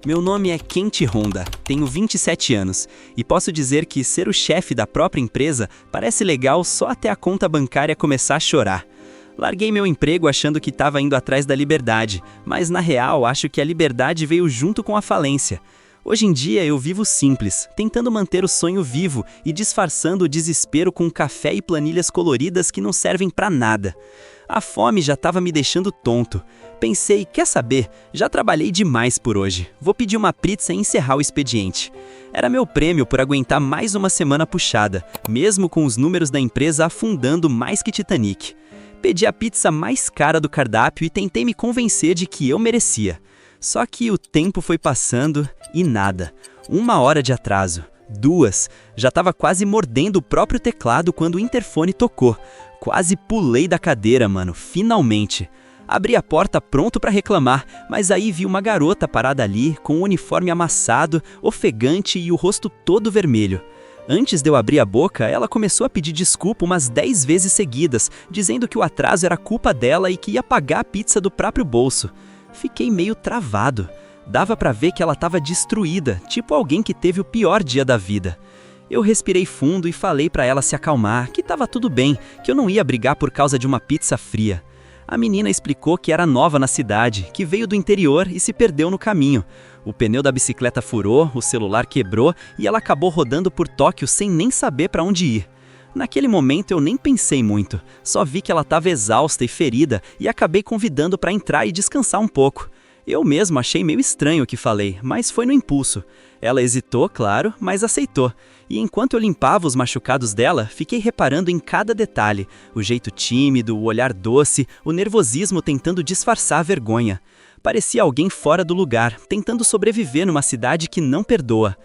Meu nome é Kenti Honda, tenho 27 anos e posso dizer que ser o chefe da própria empresa parece legal só até a conta bancária começar a chorar. Larguei meu emprego achando que estava indo atrás da liberdade, mas na real acho que a liberdade veio junto com a falência. Hoje em dia eu vivo simples, tentando manter o sonho vivo e disfarçando o desespero com café e planilhas coloridas que não servem pra nada. A fome já estava me deixando tonto. Pensei, quer saber? Já trabalhei demais por hoje. Vou pedir uma pizza e encerrar o expediente. Era meu prêmio por aguentar mais uma semana puxada, mesmo com os números da empresa afundando mais que Titanic. Pedi a pizza mais cara do cardápio e tentei me convencer de que eu merecia. Só que o tempo foi passando e nada. 1 hora de atraso. 2. Já estava quase mordendo o próprio teclado quando o interfone tocou. Quase pulei da cadeira, mano, finalmente. Abri a porta pronto para reclamar, mas aí vi uma garota parada ali, com o uniforme amassado, ofegante e o rosto todo vermelho. Antes de eu abrir a boca, ela começou a pedir desculpa umas 10 vezes seguidas, dizendo que o atraso era culpa dela e que ia pagar a pizza do próprio bolso. Fiquei meio travado. Dava pra ver que ela estava destruída, tipo alguém que teve o pior dia da vida. Eu respirei fundo e falei pra ela se acalmar, que estava tudo bem, que eu não ia brigar por causa de uma pizza fria. A menina explicou que era nova na cidade, que veio do interior e se perdeu no caminho. O pneu da bicicleta furou, o celular quebrou e ela acabou rodando por Tóquio sem nem saber pra onde ir. Naquele momento eu nem pensei muito, só vi que ela estava exausta e ferida e acabei convidando para entrar e descansar um pouco. Eu mesmo achei meio estranho o que falei, mas foi no impulso. Ela hesitou, claro, mas aceitou. E enquanto eu limpava os machucados dela, fiquei reparando em cada detalhe. O jeito tímido, o olhar doce, o nervosismo tentando disfarçar a vergonha. Parecia alguém fora do lugar, tentando sobreviver numa cidade que não perdoa.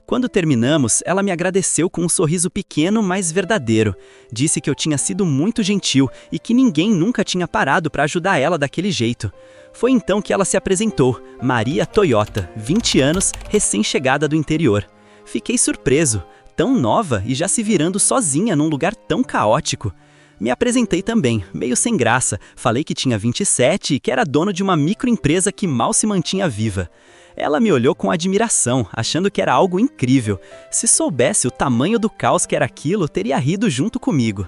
Quando terminamos, ela me agradeceu com um sorriso pequeno, mas verdadeiro. Disse que eu tinha sido muito gentil e que ninguém nunca tinha parado para ajudar ela daquele jeito. Foi então que ela se apresentou, Maria Toyota, 20 anos, recém-chegada do interior. Fiquei surpreso, tão nova e já se virando sozinha num lugar tão caótico. Me apresentei também, meio sem graça, falei que tinha 27 e que era dono de uma microempresa que mal se mantinha viva. Ela me olhou com admiração, achando que era algo incrível. Se soubesse o tamanho do caos que era aquilo, teria rido junto comigo.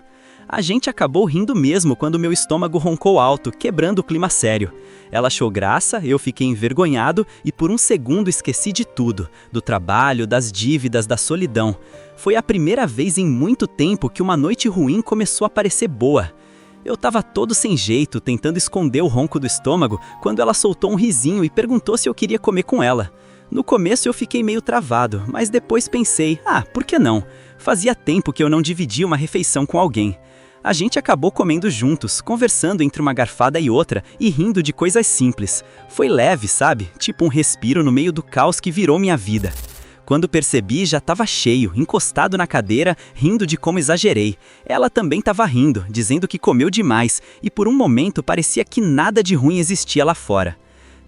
A gente acabou rindo mesmo quando meu estômago roncou alto, quebrando o clima sério. Ela achou graça, eu fiquei envergonhado e por um segundo esqueci de tudo, do trabalho, das dívidas, da solidão. Foi a primeira vez em muito tempo que uma noite ruim começou a parecer boa. Eu estava todo sem jeito, tentando esconder o ronco do estômago, quando ela soltou um risinho e perguntou se eu queria comer com ela. No começo eu fiquei meio travado, mas depois pensei, por que não? Fazia tempo que eu não dividia uma refeição com alguém. A gente acabou comendo juntos, conversando entre uma garfada e outra e rindo de coisas simples. Foi leve, sabe? Tipo um respiro no meio do caos que virou minha vida. Quando percebi, já estava cheio, encostado na cadeira, rindo de como exagerei. Ela também estava rindo, dizendo que comeu demais, e por um momento parecia que nada de ruim existia lá fora.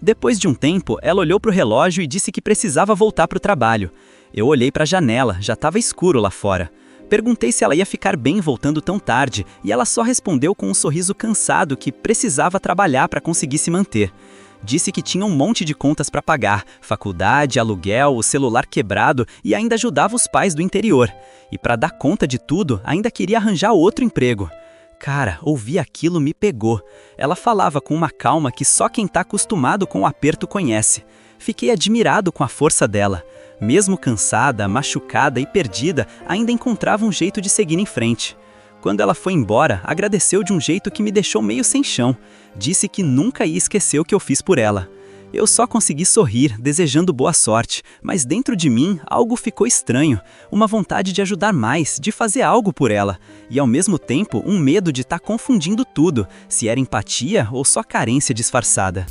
Depois de um tempo, ela olhou para o relógio e disse que precisava voltar para o trabalho. Eu olhei para a janela, já estava escuro lá fora. Perguntei se ela ia ficar bem voltando tão tarde, e ela só respondeu com um sorriso cansado que precisava trabalhar para conseguir se manter. Disse que tinha um monte de contas para pagar, faculdade, aluguel, o celular quebrado e ainda ajudava os pais do interior. E para dar conta de tudo, ainda queria arranjar outro emprego. Cara, ouvir aquilo me pegou. Ela falava com uma calma que só quem tá acostumado com o aperto conhece. Fiquei admirado com a força dela. Mesmo cansada, machucada e perdida, ainda encontrava um jeito de seguir em frente. Quando ela foi embora, agradeceu de um jeito que me deixou meio sem chão. Disse que nunca ia esquecer o que eu fiz por ela. Eu só consegui sorrir, desejando boa sorte, mas dentro de mim algo ficou estranho. Uma vontade de ajudar mais, de fazer algo por ela. E ao mesmo tempo, um medo de estar confundindo tudo, se era empatia ou só carência disfarçada.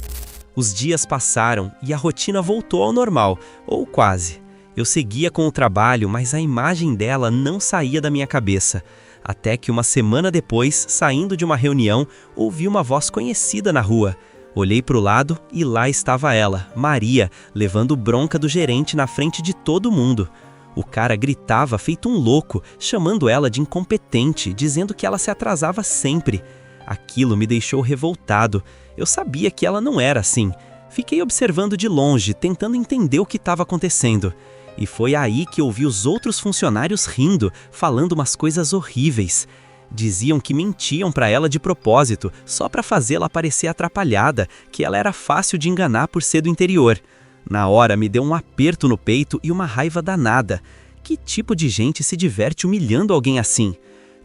Os dias passaram e a rotina voltou ao normal, ou quase. Eu seguia com o trabalho, mas a imagem dela não saía da minha cabeça. Até que uma semana depois, saindo de uma reunião, ouvi uma voz conhecida na rua. Olhei para o lado e lá estava ela, Maria, levando bronca do gerente na frente de todo mundo. O cara gritava feito um louco, chamando ela de incompetente, dizendo que ela se atrasava sempre. Aquilo me deixou revoltado. Eu sabia que ela não era assim. Fiquei observando de longe, tentando entender o que estava acontecendo. E foi aí que eu vi os outros funcionários rindo, falando umas coisas horríveis. Diziam que mentiam para ela de propósito, só para fazê-la parecer atrapalhada, que ela era fácil de enganar por ser do interior. Na hora me deu um aperto no peito e uma raiva danada. Que tipo de gente se diverte humilhando alguém assim?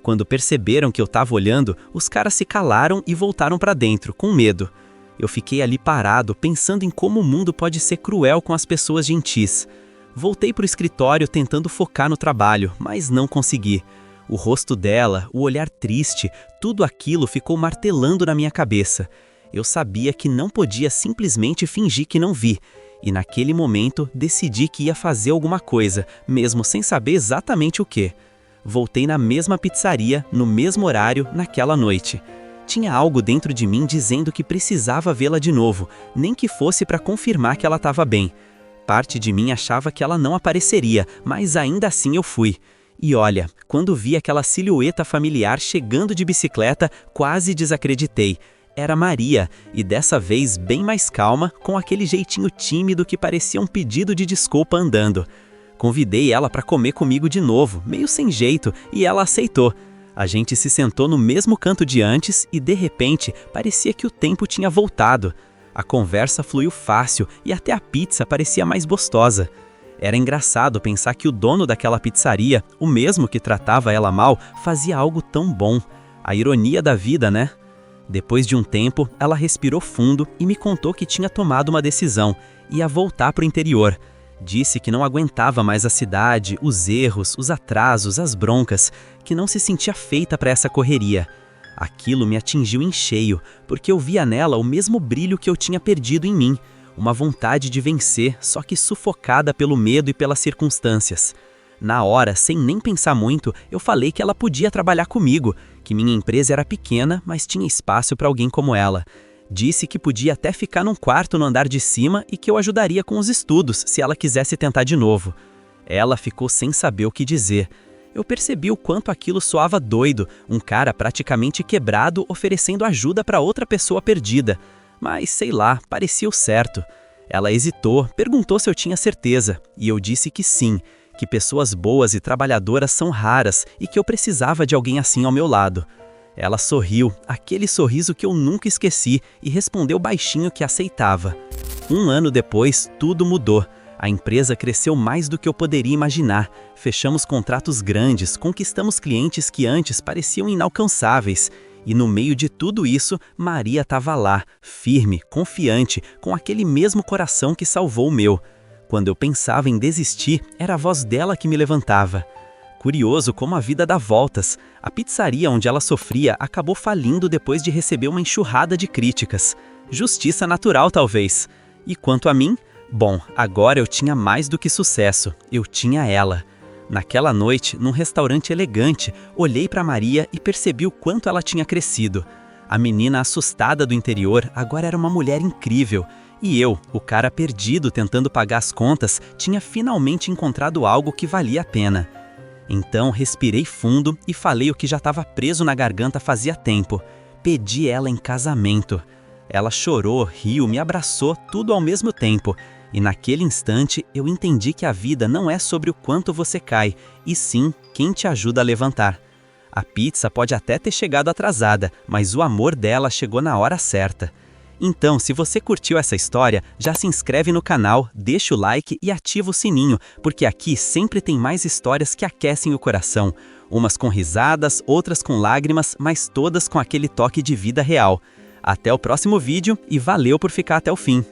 Quando perceberam que eu estava olhando, os caras se calaram e voltaram para dentro, com medo. Eu fiquei ali parado, pensando em como o mundo pode ser cruel com as pessoas gentis. Voltei para o escritório tentando focar no trabalho, mas não consegui. O rosto dela, o olhar triste, tudo aquilo ficou martelando na minha cabeça. Eu sabia que não podia simplesmente fingir que não vi. E naquele momento decidi que ia fazer alguma coisa, mesmo sem saber exatamente o que. Voltei na mesma pizzaria, no mesmo horário, naquela noite. Tinha algo dentro de mim dizendo que precisava vê-la de novo, nem que fosse para confirmar que ela estava bem. Parte de mim achava que ela não apareceria, mas ainda assim eu fui. E olha, quando vi aquela silhueta familiar chegando de bicicleta, quase desacreditei. Era Maria, e dessa vez bem mais calma, com aquele jeitinho tímido que parecia um pedido de desculpa andando. Convidei ela para comer comigo de novo, meio sem jeito, e ela aceitou. A gente se sentou no mesmo canto de antes e, de repente, parecia que o tempo tinha voltado. A conversa fluiu fácil e até a pizza parecia mais gostosa. Era engraçado pensar que o dono daquela pizzaria, o mesmo que tratava ela mal, fazia algo tão bom. A ironia da vida, né? Depois de um tempo, ela respirou fundo e me contou que tinha tomado uma decisão, ia voltar para o interior. Disse que não aguentava mais a cidade, os erros, os atrasos, as broncas, que não se sentia feita para essa correria. Aquilo me atingiu em cheio, porque eu via nela o mesmo brilho que eu tinha perdido em mim, uma vontade de vencer, só que sufocada pelo medo e pelas circunstâncias. Na hora, sem nem pensar muito, eu falei que ela podia trabalhar comigo, que minha empresa era pequena, mas tinha espaço para alguém como ela. Disse que podia até ficar num quarto no andar de cima e que eu ajudaria com os estudos, se ela quisesse tentar de novo. Ela ficou sem saber o que dizer. Eu percebi o quanto aquilo soava doido, um cara praticamente quebrado oferecendo ajuda para outra pessoa perdida. Mas, sei lá, parecia o certo. Ela hesitou, perguntou se eu tinha certeza, e eu disse que sim, que pessoas boas e trabalhadoras são raras e que eu precisava de alguém assim ao meu lado. Ela sorriu, aquele sorriso que eu nunca esqueci, e respondeu baixinho que aceitava. 1 ano depois, tudo mudou. A empresa cresceu mais do que eu poderia imaginar. Fechamos contratos grandes, conquistamos clientes que antes pareciam inalcançáveis. E no meio de tudo isso, Maria estava lá, firme, confiante, com aquele mesmo coração que salvou o meu. Quando eu pensava em desistir, era a voz dela que me levantava. Curioso como a vida dá voltas. A pizzaria onde ela sofria acabou falindo depois de receber uma enxurrada de críticas. Justiça natural, talvez. E quanto a mim? Bom, agora eu tinha mais do que sucesso. Eu tinha ela. Naquela noite, num restaurante elegante, olhei para Maria e percebi o quanto ela tinha crescido. A menina assustada do interior agora era uma mulher incrível. E eu, o cara perdido tentando pagar as contas, tinha finalmente encontrado algo que valia a pena. Então respirei fundo e falei o que já estava preso na garganta fazia tempo. Pedi ela em casamento. Ela chorou, riu, me abraçou, tudo ao mesmo tempo. E naquele instante eu entendi que a vida não é sobre o quanto você cai, e sim quem te ajuda a levantar. A pizza pode até ter chegado atrasada, mas o amor dela chegou na hora certa. Então, se você curtiu essa história, já se inscreve no canal, deixa o like e ativa o sininho, porque aqui sempre tem mais histórias que aquecem o coração. Umas com risadas, outras com lágrimas, mas todas com aquele toque de vida real. Até o próximo vídeo e valeu por ficar até o fim!